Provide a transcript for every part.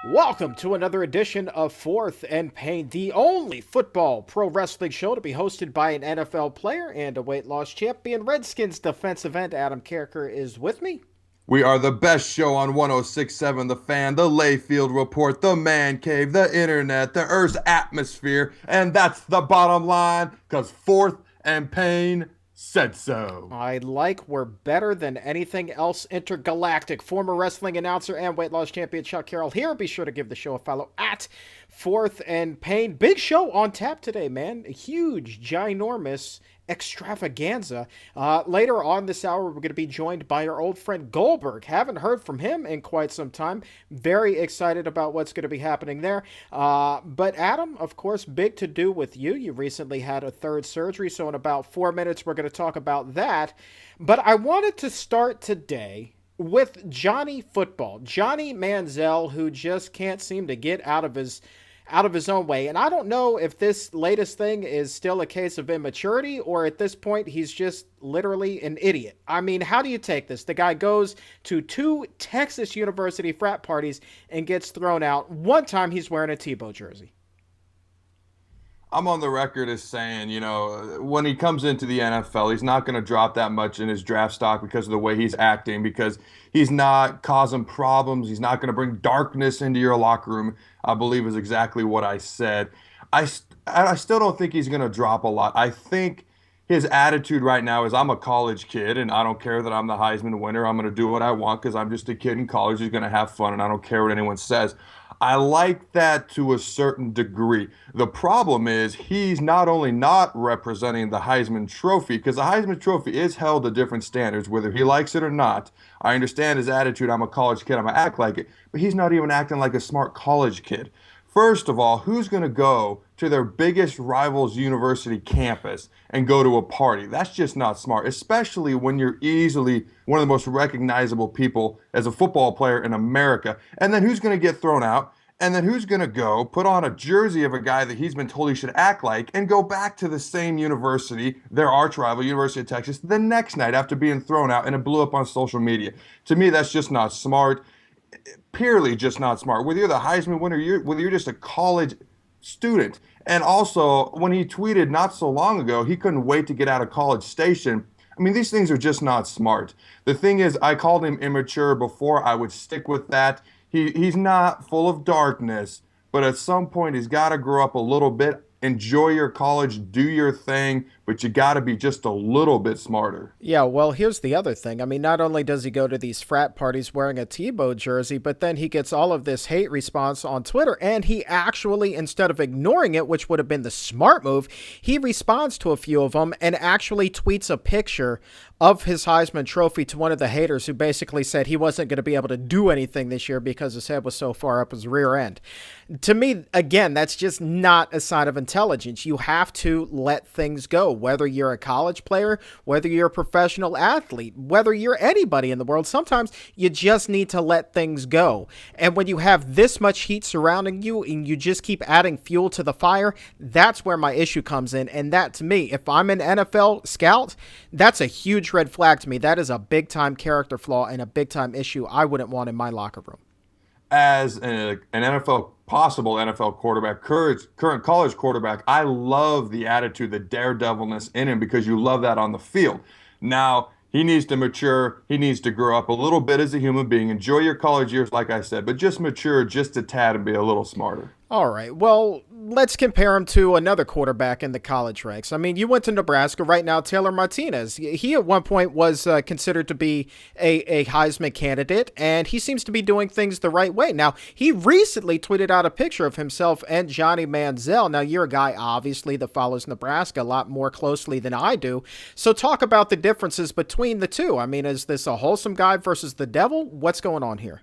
Welcome to another edition of Fourth and Pain, the only football pro wrestling show to be hosted by an NFL player and a weight loss champion. Redskins defensive end Adam Carriker is with me. We are the best show on 1067 The Fan, the Layfield Report, the Man Cave, the Internet, the Earth's atmosphere, and that's the bottom line, because Fourth and Pain said so. I like we're better than anything else intergalactic. Former wrestling announcer and weight loss champion Chuck Carroll here. Be sure to give the show a follow at Fourth and Pain. Big show on tap today, man. A huge, ginormous extravaganza. Later on this hour, we're going to be joined by our old friend Goldberg. Haven't heard from him in quite some time. Very excited about what's going to be happening there. But Adam, of course, big to do with you. You recently had a third surgery, so in about 4 minutes, we're going to talk about that. But I wanted to start today with Johnny Football, Johnny Manziel, who just can't seem to get out of his own way. And I don't know if this latest thing is still a case of immaturity or at this point he's just literally an idiot. I mean, how do you take this? The guy goes to two Texas University frat parties and gets thrown out. One time he's wearing a Tebow jersey. I'm on the record as saying, when he comes into the NFL, he's not going to drop that much in his draft stock because of the way he's acting, because he's not causing problems. He's not going to bring darkness into your locker room, I believe is exactly what I said. I still don't think he's going to drop a lot. I think his attitude right now is I'm a college kid and I don't care that I'm the Heisman winner. I'm going to do what I want because I'm just a kid in college who's going to have fun and I don't care what anyone says. I like that to a certain degree. The problem is he's not only not representing the Heisman Trophy, because the Heisman Trophy is held to different standards, whether he likes it or not. I understand his attitude. I'm a college kid. I'm going to act like it. But he's not even acting like a smart college kid. First of all, who's going to go to their biggest rival's university campus and go to a party? That's just not smart, especially when you're easily one of the most recognizable people as a football player in America. And then who's going to get thrown out? And then who's going to go put on a jersey of a guy that he's been told he should act like and go back to the same university, their arch rival, University of Texas, the next night after being thrown out, and it blew up on social media? To me, that's just not smart. Purely just not smart. Whether you're the Heisman winner, whether you're just a college student. And also, when he tweeted not so long ago, he couldn't wait to get out of College Station. I mean, these things are just not smart. The thing is, I called him immature before. I would stick with that. He's not full of darkness, but at some point, he's got to grow up a little bit. Enjoy your college, do your thing, but you got to be just a little bit smarter. Yeah, well, here's the other thing. I mean, not only does he go to these frat parties wearing a Tebow jersey, but then he gets all of this hate response on Twitter, and he actually, instead of ignoring it, which would have been the smart move, he responds to a few of them and actually tweets a picture of his Heisman Trophy to one of the haters who basically said he wasn't going to be able to do anything this year because his head was so far up his rear end. To me, again, that's just not a sign of intelligence. You have to let things go, whether you're a college player, whether you're a professional athlete, whether you're anybody in the world. Sometimes you just need to let things go. And when you have this much heat surrounding you and you just keep adding fuel to the fire, that's where my issue comes in. And that, to me, if I'm an NFL scout, that's a huge red flag to me. That is a big time character flaw and a big time issue I wouldn't want in my locker room. As an possible NFL quarterback, current college quarterback, I love the attitude, the daredevilness in him because you love that on the field. Now, he needs to mature. He needs to grow up a little bit as a human being. Enjoy your college years, like I said, but just mature just a tad and be a little smarter. All right. Well, let's compare him to another quarterback in the college ranks. I mean, you went to Nebraska right now, Taylor Martinez. He at one point was considered to be a Heisman candidate, and he seems to be doing things the right way. Now, he recently tweeted out a picture of himself and Johnny Manziel. Now, you're a guy, obviously, that follows Nebraska a lot more closely than I do. So talk about the differences between the two. I mean, is this a wholesome guy versus the devil? What's going on here?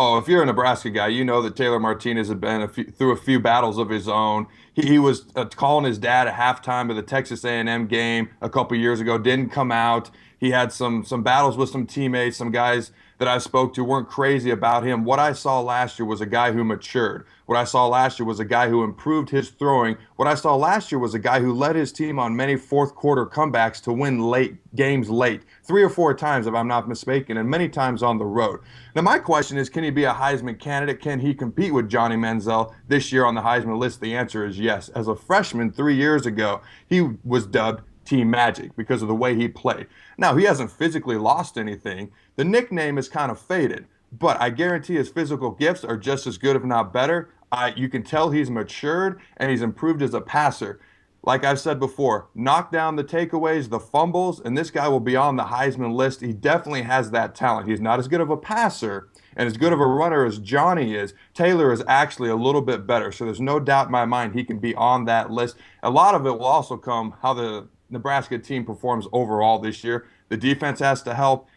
Oh, if you're a Nebraska guy, you know that Taylor Martinez had been through a few battles of his own. He was calling his dad at halftime of the Texas A&M game a couple years ago, didn't come out. He had some battles with some teammates, some guys that I spoke to weren't crazy about him. What I saw last year was a guy who matured. What I saw last year was a guy who improved his throwing. What I saw last year was a guy who led his team on many fourth quarter comebacks to win games late, 3 or 4 times if I'm not mistaken, and many times on the road. Now my question is, can he be a Heisman candidate? Can he compete with Johnny Manziel this year on the Heisman list? The answer is yes. As a freshman 3 years ago, he was dubbed Team Magic because of the way he played. Now, he hasn't physically lost anything. The nickname is kind of faded, but I guarantee his physical gifts are just as good, if not better. You can tell he's matured and he's improved as a passer. Like I've said before, knock down the takeaways, the fumbles, and this guy will be on the Heisman list. He definitely has that talent. He's not as good of a passer and as good of a runner as Johnny is. Taylor is actually a little bit better, so there's no doubt in my mind he can be on that list. A lot of it will also come how the Nebraska team performs overall this year. The defense has to help.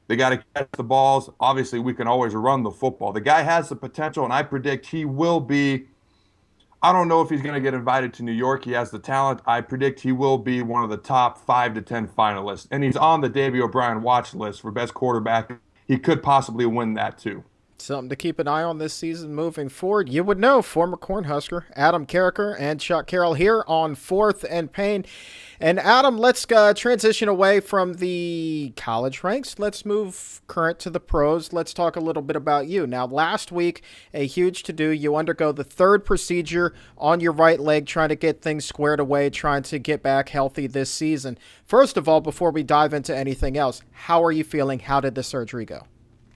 They got to catch the balls. Obviously, we can always run the football. The guy has the potential, and I predict he will be. I don't know if he's going to get invited to New York. He has the talent. I predict he will be one of the top 5 to 10 finalists. And he's on the Davey O'Brien watch list for best quarterback. He could possibly win that too. Something to keep an eye on this season moving forward. You would know, former Cornhusker Adam Carriker and Chuck Carroll here on Fourth and Pain. And Adam, let's transition away from the college ranks. Let's move current to the pros. Let's talk a little bit about you. Now, last week, a huge to-do. You undergo the 3rd procedure on your right leg, trying to get things squared away, trying to get back healthy this season. First of all, before we dive into anything else, how are you feeling? How did the surgery go?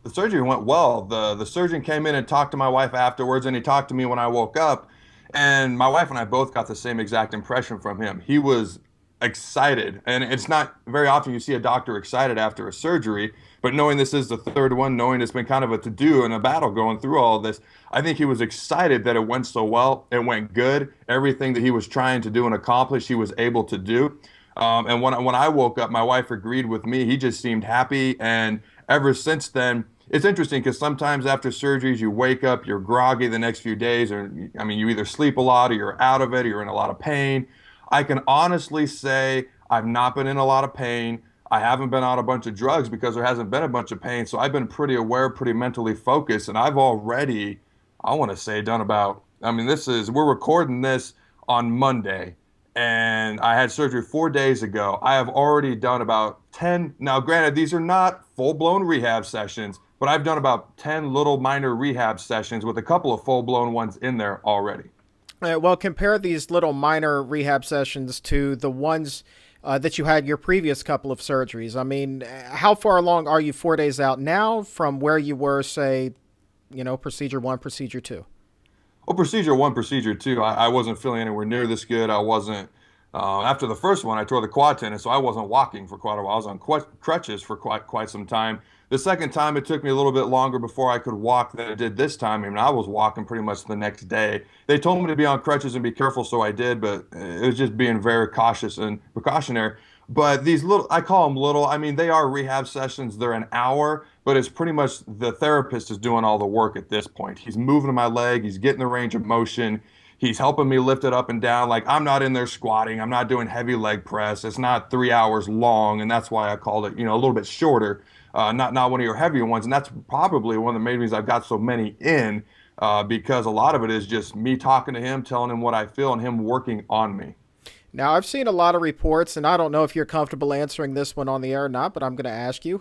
The surgery went well. The surgeon came in and talked to my wife afterwards, and he talked to me when I woke up. And my wife and I both got the same exact impression from him. He was excited. And it's not very often you see a doctor excited after a surgery, but knowing this is the 3rd one, knowing it's been kind of a to-do and a battle going through all of this, I think he was excited that it went so well. It went good. Everything that he was trying to do and accomplish, he was able to do. And when I woke up, my wife agreed with me. He just seemed happy. And ever since then, it's interesting because sometimes after surgeries, you wake up, you're groggy the next few days, or I mean, you either sleep a lot or you're out of it or you're in a lot of pain. I can honestly say I've not been in a lot of pain. I haven't been on a bunch of drugs because there hasn't been a bunch of pain. So I've been pretty aware, pretty mentally focused. And I've already, I want to say, done about, I mean, we're recording this on Monday. And I had surgery 4 days ago. I have already done about 10. Now, granted, these are not full-blown rehab sessions, but I've done about 10 little minor rehab sessions with a couple of full-blown ones in there already. Well, compare these little minor rehab sessions to the ones that you had your previous couple of surgeries. I mean, how far along are you 4 days out now from where you were, say, procedure 1, procedure 2? Well, procedure 1, procedure 2, I wasn't feeling anywhere near this good. I wasn't. After the first one, I tore the quad tendon, so I wasn't walking for quite a while. I was on crutches for quite some time. The second time, it took me a little bit longer before I could walk than it did this time. I mean, I was walking pretty much the next day. They told me to be on crutches and be careful, so I did, but it was just being very cautious and precautionary. But these little, I call them little, I mean, they are rehab sessions. They're an hour, but it's pretty much the therapist is doing all the work at this point. He's moving my leg. He's getting the range of motion. He's helping me lift it up and down. Like, I'm not in there squatting. I'm not doing heavy leg press. It's not 3 hours long, and that's why I called it, a little bit shorter, not one of your heavier ones. And that's probably one of the main reasons I've got so many in, because a lot of it is just me talking to him, telling him what I feel, and him working on me. Now, I've seen a lot of reports, and I don't know if you're comfortable answering this one on the air or not, but I'm going to ask you.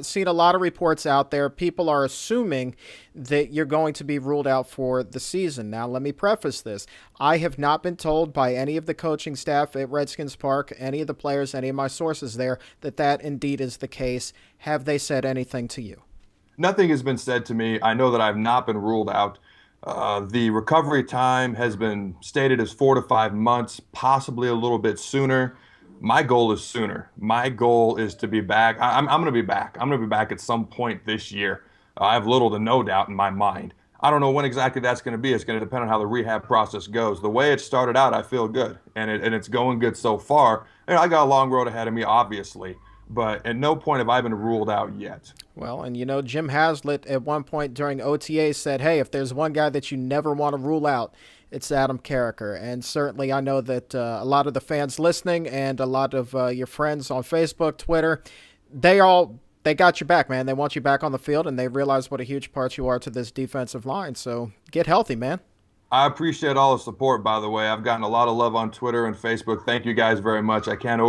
Seen a lot of reports out there. People are assuming that you're going to be ruled out for the season. Now, let me preface this. I have not been told by any of the coaching staff at Redskins Park, any of the players, any of my sources there, that indeed is the case. Have they said anything to you? Nothing has been said to me. I know that I've not been ruled out. The recovery time has been stated as 4 to 5 months, possibly a little bit sooner. My goal is sooner. My goal is to be back. I'm going to be back. I'm going to be back at some point this year. I have little to no doubt in my mind. I don't know when exactly that's going to be. It's going to depend on how the rehab process goes. The way it started out, I feel good, and it's going good so far. I got a long road ahead of me, obviously, but at no point have I been ruled out yet. Well, and Jim Haslett at one point during OTA said, hey, if there's one guy that you never want to rule out, it's Adam Carriker. And certainly I know that a lot of the fans listening and a lot of your friends on Facebook, Twitter, they all they got your back, man. They want you back on the field, and they realize what a huge part you are to this defensive line. So get healthy, man. I appreciate all the support, by the way. I've gotten a lot of love on Twitter and Facebook. Thank you guys very much. I can't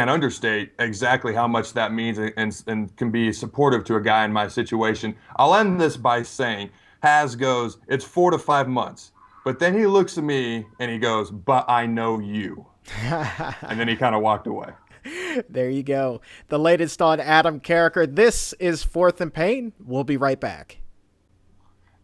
understate exactly how much that means and can be supportive to a guy in my situation. I'll end this by saying, Has goes, it's 4 to 5 months. But then he looks at me and he goes, but I know you. And then he kind of walked away. There you go. The latest on Adam Carriker. This is Fourth and Pain. We'll be right back.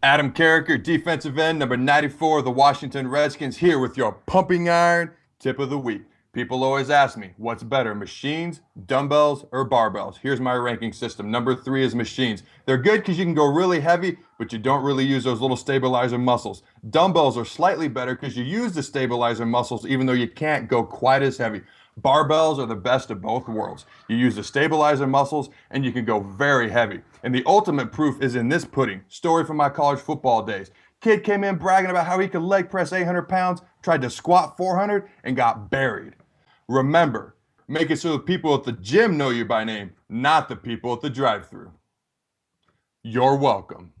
Adam Carriker, defensive end, number 94 of the Washington Redskins, here with your pumping iron tip of the week. People always ask me, what's better, machines, dumbbells, or barbells? Here's my ranking system. Number 3 is machines. They're good because you can go really heavy, but you don't really use those little stabilizer muscles. Dumbbells are slightly better because you use the stabilizer muscles even though you can't go quite as heavy. Barbells are the best of both worlds. You use the stabilizer muscles and you can go very heavy. And the ultimate proof is in this pudding. Story from my college football days. Kid came in bragging about how he could leg press 800 pounds, tried to squat 400, and got buried. Remember, make it so the people at the gym know you by name, not the people at the drive-thru. You're welcome.